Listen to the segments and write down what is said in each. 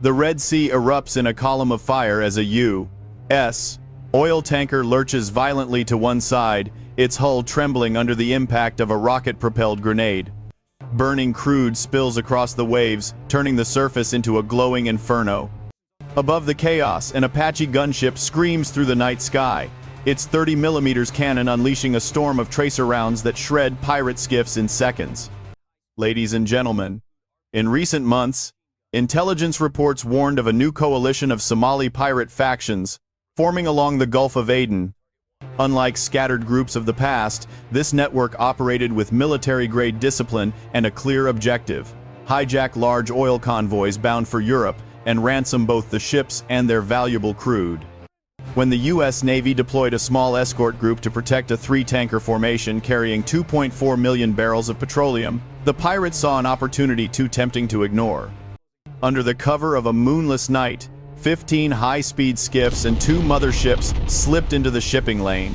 The Red Sea erupts in a column of fire as a U.S. oil tanker lurches violently to one side, its hull trembling under the impact of a rocket-propelled grenade. Burning crude spills across the waves, turning the surface into a glowing inferno. Above the chaos, an Apache gunship screams through the night sky, its 30mm cannon unleashing a storm of tracer rounds that shred pirate skiffs in seconds. Ladies and gentlemen, in recent months, intelligence reports warned of a new coalition of Somali pirate factions forming along the Gulf of Aden. Unlike scattered groups of the past, this network operated with military-grade discipline and a clear objective: hijack large oil convoys bound for Europe and ransom both the ships and their valuable crude. When the U.S. Navy deployed a small escort group to protect a 3-tanker formation carrying 2.4 million barrels of petroleum, the pirates saw an opportunity too tempting to ignore. Under the cover of a moonless night, 15 high-speed skiffs and 2 motherships slipped into the shipping lane.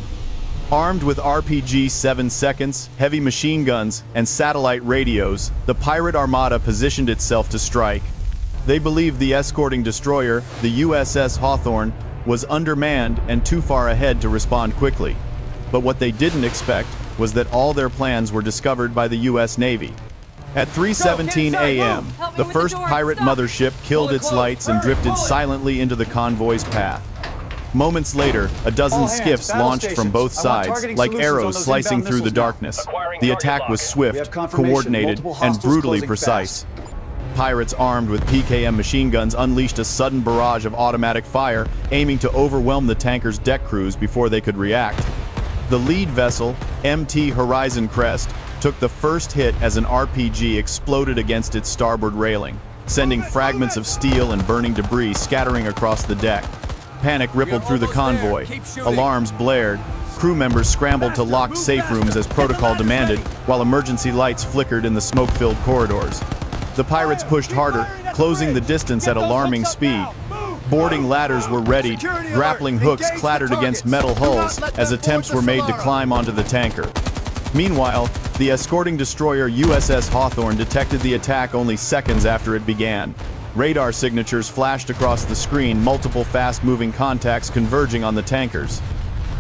Armed with RPG 7 seconds, heavy machine guns, and satellite radios, the pirate armada positioned itself to strike. They believed the escorting destroyer, the USS Hawthorne, was undermanned and too far ahead to respond quickly. But what they didn't expect was that all their plans were discovered by the U.S. Navy. At 3:17 a.m., the first pirate mothership killed its lights and drifted silently into the convoy's path. Moments later, a dozen skiffs launched from both sides, like arrows slicing through the darkness. The attack was swift, coordinated, and brutally precise. Pirates armed with PKM machine guns unleashed a sudden barrage of automatic fire, aiming to overwhelm the tanker's deck crews before they could react. The lead vessel, MT Horizon Crest, took the first hit as an RPG exploded against its starboard railing, sending fragments of steel and burning debris scattering across the deck. Panic rippled through the convoy. Alarms blared. Crew members scrambled to locked safe rooms as protocol demanded, while emergency lights flickered in the smoke-filled corridors. The pirates pushed harder, closing the distance at alarming speed. Boarding ladders were readied, grappling hooks clattered against metal hulls as attempts were made to climb onto the tanker. Meanwhile, the escorting destroyer USS Hawthorne detected the attack only seconds after it began. Radar signatures flashed across the screen, multiple fast-moving contacts converging on the tankers.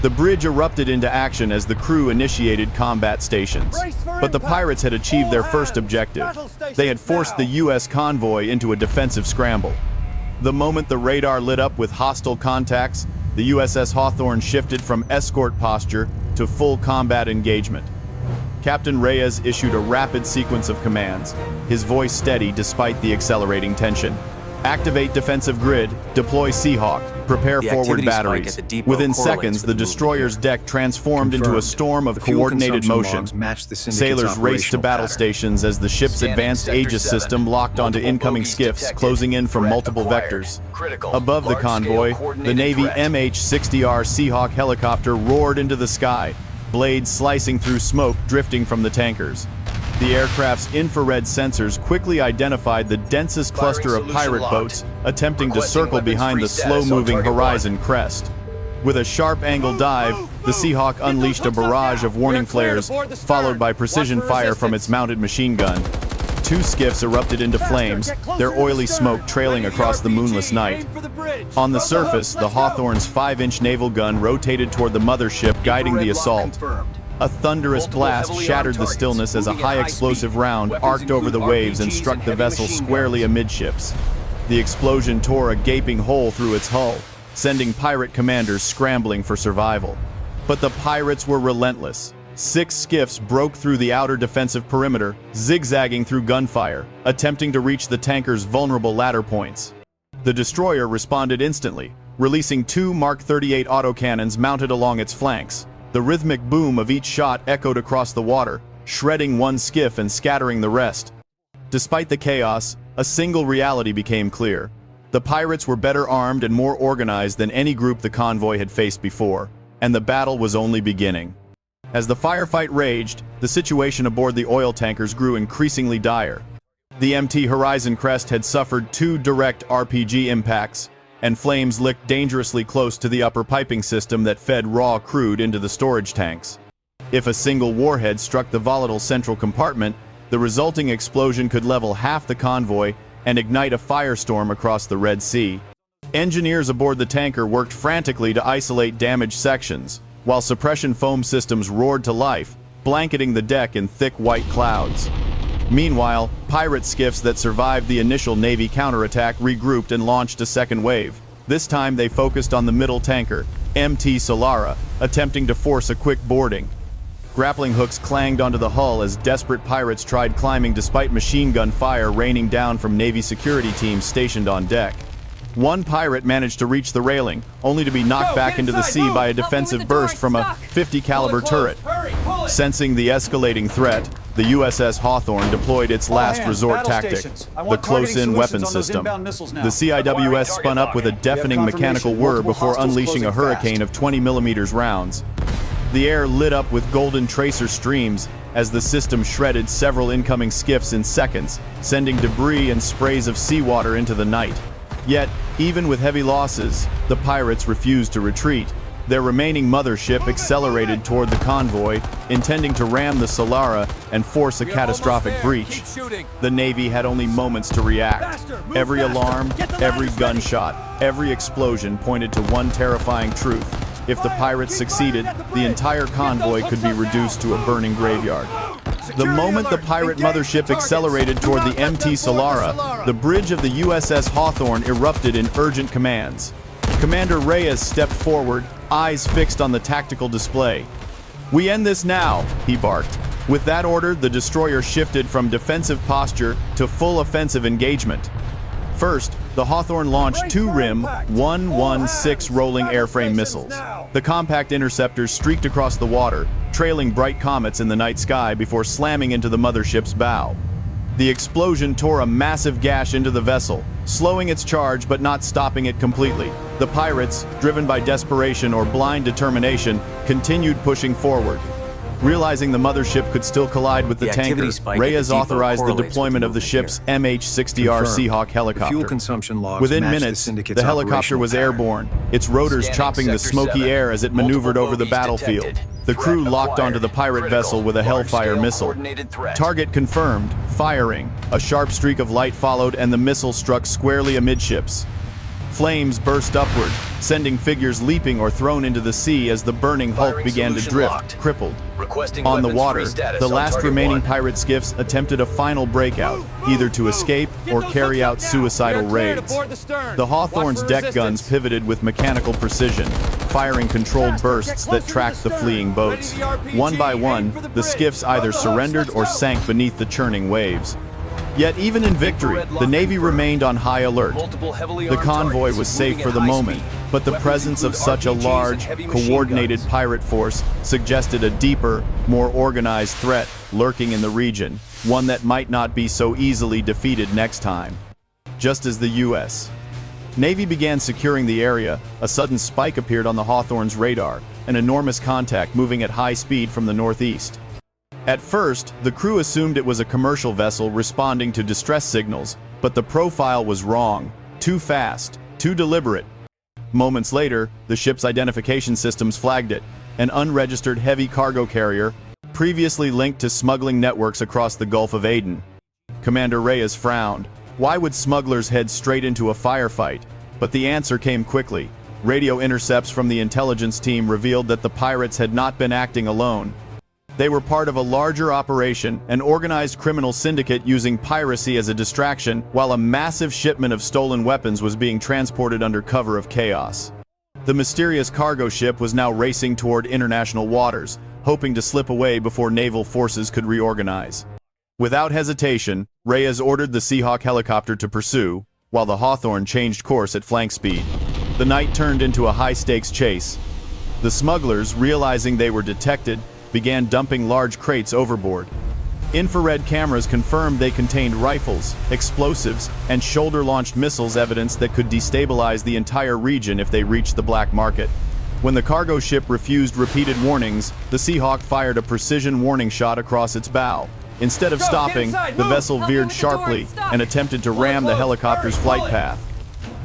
The bridge erupted into action as the crew initiated combat stations. But the pirates had achieved their first objective. They had forced the U.S. convoy into a defensive scramble. The moment the radar lit up with hostile contacts, the USS Hawthorne shifted from escort posture to full combat engagement. Captain Reyes issued a rapid sequence of commands, his voice steady despite the accelerating tension. Activate defensive grid, deploy Seahawk, prepare forward batteries. Within seconds, the destroyer's deck transformed into a storm of coordinated motion. Sailors raced to battle stations as the ship's advanced Aegis system locked onto incoming skiffs, closing in from multiple vectors. Above the convoy, the Navy MH-60R Seahawk helicopter roared into the sky, blades slicing through smoke drifting from the tankers. The aircraft's infrared sensors quickly identified the densest cluster of pirate boats attempting to circle behind the slow-moving Horizon Crest. With a sharp-angle dive, the Seahawk unleashed a barrage of warning flares, followed by precision fire from its mounted machine gun. 2 skiffs erupted into flames, their oily smoke trailing across the moonless night. On the surface, the Hawthorne's 5-inch naval gun rotated toward the mothership, guiding the assault. A thunderous blast shattered the stillness as a high-explosive round arced over the waves and struck the vessel squarely amidships. The explosion tore a gaping hole through its hull, sending pirate commanders scrambling for survival. But the pirates were relentless. 6 skiffs broke through the outer defensive perimeter, zigzagging through gunfire, attempting to reach the tanker's vulnerable ladder points. The destroyer responded instantly, releasing 2 Mark 38 autocannons mounted along its flanks. The rhythmic boom of each shot echoed across the water, shredding one skiff and scattering the rest. Despite the chaos, a single reality became clear. The pirates were better armed and more organized than any group the convoy had faced before, and the battle was only beginning. As the firefight raged, the situation aboard the oil tankers grew increasingly dire. The MT Horizon Crest had suffered 2 direct RPG impacts, and flames licked dangerously close to the upper piping system that fed raw crude into the storage tanks. If a single warhead struck the volatile central compartment, the resulting explosion could level half the convoy and ignite a firestorm across the Red Sea. Engineers aboard the tanker worked frantically to isolate damaged sections, while suppression foam systems roared to life, blanketing the deck in thick white clouds. Meanwhile, pirate skiffs that survived the initial Navy counterattack regrouped and launched a second wave. This time they focused on the middle tanker, MT Solara, attempting to force a quick boarding. Grappling hooks clanged onto the hull as desperate pirates tried climbing despite machine gun fire raining down from Navy security teams stationed on deck. One pirate managed to reach the railing, only to be knocked back into the sea by a defensive burst from a .50 caliber turret. Sensing the escalating threat, the USS Hawthorne deployed its last resort tactic, the close-in weapon system. The CIWS spun up with a deafening mechanical whir before unleashing a hurricane of 20mm rounds. The air lit up with golden tracer streams as the system shredded several incoming skiffs in seconds, sending debris and sprays of seawater into the night. Yet, even with heavy losses, the pirates refused to retreat. Their remaining mothership accelerated toward the convoy, intending to ram the Solara and force a catastrophic breach. The Navy had only moments to react. Every alarm, every gunshot, every explosion pointed to one terrifying truth. If the pirates succeeded, the entire convoy could be reduced to a burning graveyard. The moment the pirate mothership accelerated toward the MT Solara, the bridge of the USS Hawthorne erupted in urgent commands. Commander Reyes stepped forward, eyes fixed on the tactical display. "We end this now," he barked. With that order, the destroyer shifted from defensive posture to full offensive engagement. First, the Hawthorne launched two RIM 116 rolling airframe missiles. The compact interceptors streaked across the water, trailing bright comets in the night sky before slamming into the mothership's bow. The explosion tore a massive gash into the vessel, slowing its charge but not stopping it completely. The pirates, driven by desperation or blind determination, continued pushing forward. Realizing the mothership could still collide with the tanker, Reyes authorized the deployment of the ship's MH-60R Seahawk helicopter. Within minutes, the helicopter was airborne, its rotors chopping the smoky air as it maneuvered over the battlefield. The crew locked onto the pirate vessel with a Hellfire missile. Target confirmed, firing. A sharp streak of light followed and the missile struck squarely amidships. Flames burst upward, sending figures leaping or thrown into the sea as the burning hulk began to drift, crippled. On the water, the last remaining pirate skiffs attempted a final breakout, either to escape or carry out suicidal raids. The Hawthorne's deck guns pivoted with mechanical precision, firing controlled bursts that tracked the fleeing boats. One by one, the skiffs either surrendered or sank beneath the churning waves. Yet even in victory, the Navy remained on high alert. The convoy was safe for the moment, but the presence of such a large, coordinated pirate force suggested a deeper, more organized threat lurking in the region, one that might not be so easily defeated next time. Just as the U.S. Navy began securing the area, a sudden spike appeared on the Hawthorne's radar, an enormous contact moving at high speed from the northeast. At first, the crew assumed it was a commercial vessel responding to distress signals, but the profile was wrong, too fast, too deliberate. Moments later, the ship's identification systems flagged it, an unregistered heavy cargo carrier, previously linked to smuggling networks across the Gulf of Aden. Commander Reyes frowned. Why would smugglers head straight into a firefight? But the answer came quickly. Radio intercepts from the intelligence team revealed that the pirates had not been acting alone. They were part of a larger operation, an organized criminal syndicate using piracy as a distraction, while a massive shipment of stolen weapons was being transported under cover of chaos. The mysterious cargo ship was now racing toward international waters, hoping to slip away before naval forces could reorganize. Without hesitation, Reyes ordered the Seahawk helicopter to pursue, while the Hawthorne changed course at flank speed. The night turned into a high-stakes chase. The smugglers, realizing they were detected, began dumping large crates overboard. Infrared cameras confirmed they contained rifles, explosives, and shoulder-launched missiles, evidence that could destabilize the entire region if they reached the black market. When the cargo ship refused repeated warnings, the Seahawk fired a precision warning shot across its bow. Instead of stopping, the vessel veered sharply and attempted to ram the helicopter's flight path.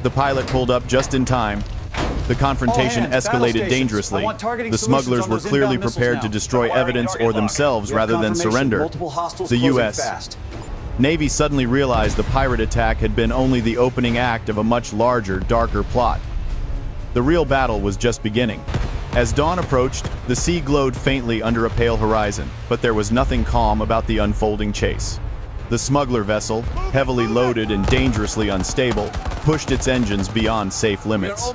The pilot pulled up just in time. The confrontation escalated dangerously. The smugglers were clearly prepared to destroy evidence or themselves rather than surrender. The U.S. Navy suddenly realized the pirate attack had been only the opening act of a much larger, darker plot. The real battle was just beginning. As dawn approached, the sea glowed faintly under a pale horizon, but there was nothing calm about the unfolding chase. The smuggler vessel, heavily loaded and dangerously unstable, pushed its engines beyond safe limits.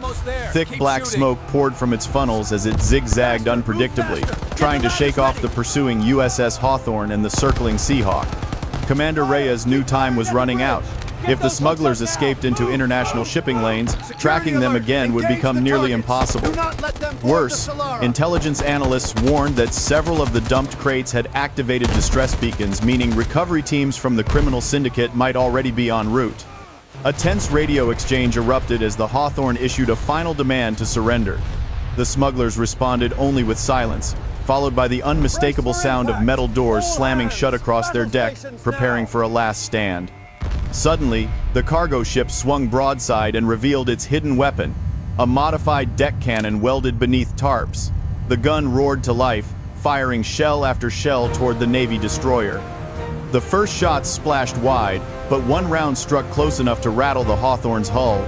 Thick black smoke poured from its funnels as it zigzagged unpredictably, trying to shake off the pursuing USS Hawthorne and the circling Seahawk. Commander Reyes knew time was running out. If the smugglers escaped into international shipping lanes, tracking them again would become nearly impossible. Worse, intelligence analysts warned that several of the dumped crates had activated distress beacons, meaning recovery teams from the criminal syndicate might already be en route. A tense radio exchange erupted as the Hawthorne issued a final demand to surrender. The smugglers responded only with silence, followed by the unmistakable sound of metal doors slamming shut across their deck, preparing for a last stand. Suddenly, the cargo ship swung broadside and revealed its hidden weapon, a modified deck cannon welded beneath tarps. The gun roared to life, firing shell after shell toward the Navy destroyer. The first shots splashed wide, but one round struck close enough to rattle the Hawthorne's hull.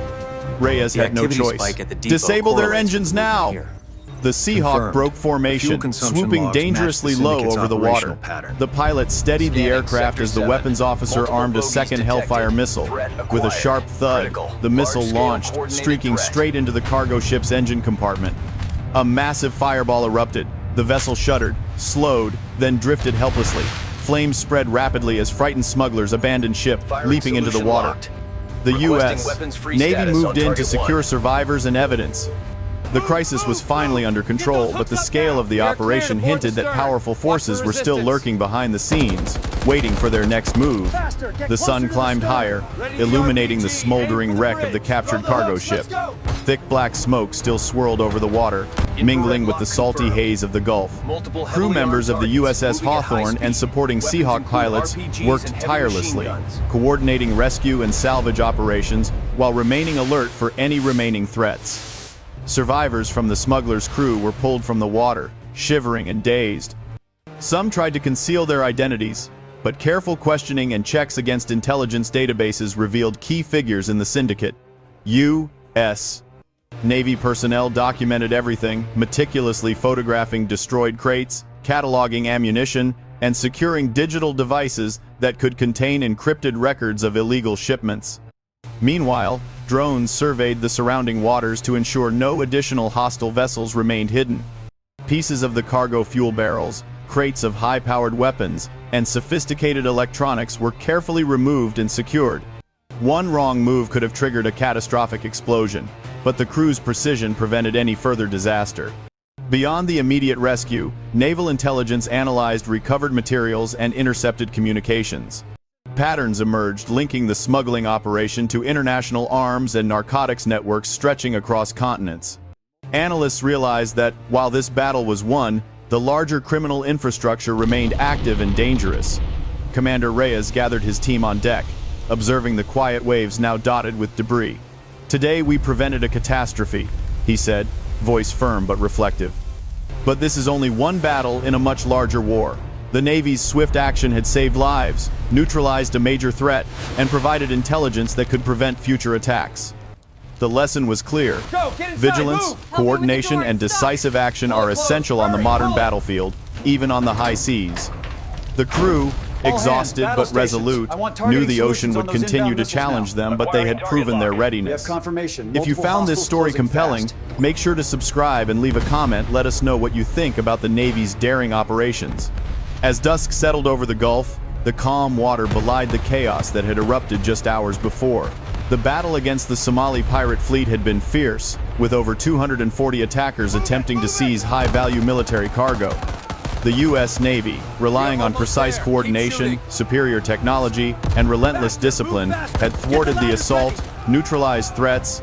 Reyes had no choice. Disable their engines now! The Seahawk broke formation, swooping dangerously low over the water. The pilot steadied the aircraft as the weapons officer armed a second Hellfire missile. With a sharp thud, the missile launched, streaking straight into the cargo ship's engine compartment. A massive fireball erupted. The vessel shuddered, slowed, then drifted helplessly. Flames spread rapidly as frightened smugglers abandoned ship, leaping into the water. The U.S. Navy moved in to secure survivors and evidence. The crisis was finally under control, but the scale of the operation hinted that powerful forces were still lurking behind the scenes, waiting for their next move. The sun climbed higher, illuminating the smoldering wreck of the captured cargo ship. Thick black smoke still swirled over the water, mingling with the salty haze of the Gulf. Crew members of the USS Hawthorne and supporting Seahawk pilots worked tirelessly, coordinating rescue and salvage operations while remaining alert for any remaining threats. Survivors from the smuggler's crew were pulled from the water, shivering and dazed. Some tried to conceal their identities, but careful questioning and checks against intelligence databases revealed key figures in the syndicate. U.S. Navy personnel documented everything, meticulously photographing destroyed crates, cataloging ammunition, and securing digital devices that could contain encrypted records of illegal shipments. Meanwhile, drones surveyed the surrounding waters to ensure no additional hostile vessels remained hidden. Pieces of the cargo fuel barrels, crates of high-powered weapons, and sophisticated electronics were carefully removed and secured. One wrong move could have triggered a catastrophic explosion, but the crew's precision prevented any further disaster. Beyond the immediate rescue, naval intelligence analyzed recovered materials and intercepted communications. Patterns emerged linking the smuggling operation to international arms and narcotics networks stretching across continents. Analysts realized that, while this battle was won, the larger criminal infrastructure remained active and dangerous. Commander Reyes gathered his team on deck, observing the quiet waves now dotted with debris. "Today we prevented a catastrophe," he said, voice firm but reflective. "But this is only one battle in a much larger war. The Navy's swift action had saved lives, neutralized a major threat, and provided intelligence that could prevent future attacks." The lesson was clear. Vigilance, coordination, and decisive action are essential on the modern battlefield, even on the high seas. The crew, exhausted but resolute, knew the ocean would continue to challenge them, but they had proven their readiness. If you found this story compelling, make sure to subscribe and leave a comment. Let us know what you think about the Navy's daring operations. As dusk settled over the Gulf, the calm water belied the chaos that had erupted just hours before. The battle against the Somali pirate fleet had been fierce, with over 240 attackers attempting to seize high-value military cargo. The U.S. Navy, relying on precise coordination, superior technology, and relentless discipline, had thwarted the assault, neutralized threats,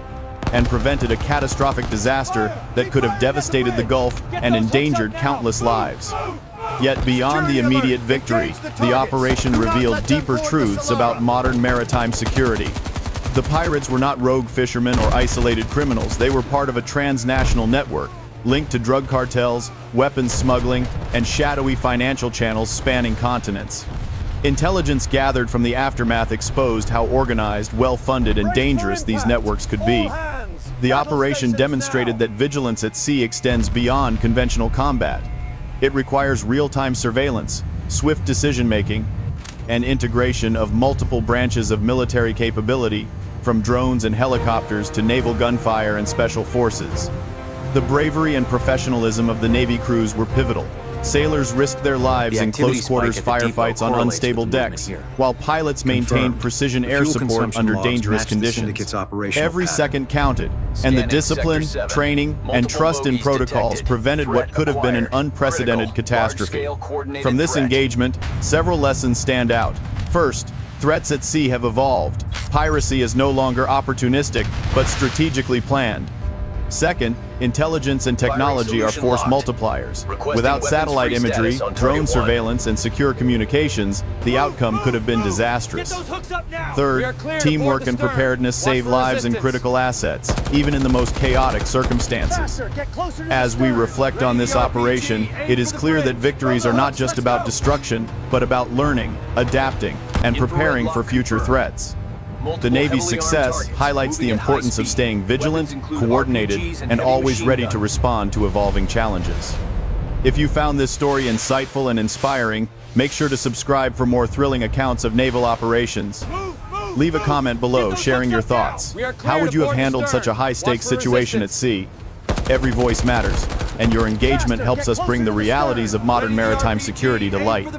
and prevented a catastrophic disaster that could have devastated the Gulf and endangered countless lives. Yet beyond the immediate victory, the operation revealed deeper truths about modern maritime security. The pirates were not rogue fishermen or isolated criminals. They were part of a transnational network, linked to drug cartels, weapons smuggling, and shadowy financial channels spanning continents. Intelligence gathered from the aftermath exposed how organized, well-funded, and dangerous these networks could be. The operation demonstrated that vigilance at sea extends beyond conventional combat. It requires real-time surveillance, swift decision-making, and integration of multiple branches of military capability, from drones and helicopters to naval gunfire and special forces. The bravery and professionalism of the Navy crews were pivotal. Sailors risked their lives in close-quarters firefights on unstable decks, while pilots maintained precision air support under dangerous conditions. Every second counted, and the discipline, training, and trust in protocols prevented what could have been an unprecedented catastrophe. From this engagement, several lessons stand out. First, threats at sea have evolved. Piracy is no longer opportunistic, but strategically planned. Second, intelligence and technology are force multipliers. Without satellite imagery, drone surveillance, and secure communications, the outcome could have been disastrous. Third, teamwork and preparedness save lives and critical assets, even in the most chaotic circumstances. As we reflect on this operation, it is clear that victories are not just about destruction, but about learning, adapting, and preparing for future threats. The Navy's success highlights the importance of staying vigilant, coordinated, and always ready to respond to evolving challenges. If you found this story insightful and inspiring, make sure to subscribe for more thrilling accounts of naval operations. Leave a comment below sharing your thoughts. How would you have handled such a high-stakes situation at sea? Every voice matters, and your engagement helps us bring the realities of modern maritime security to light.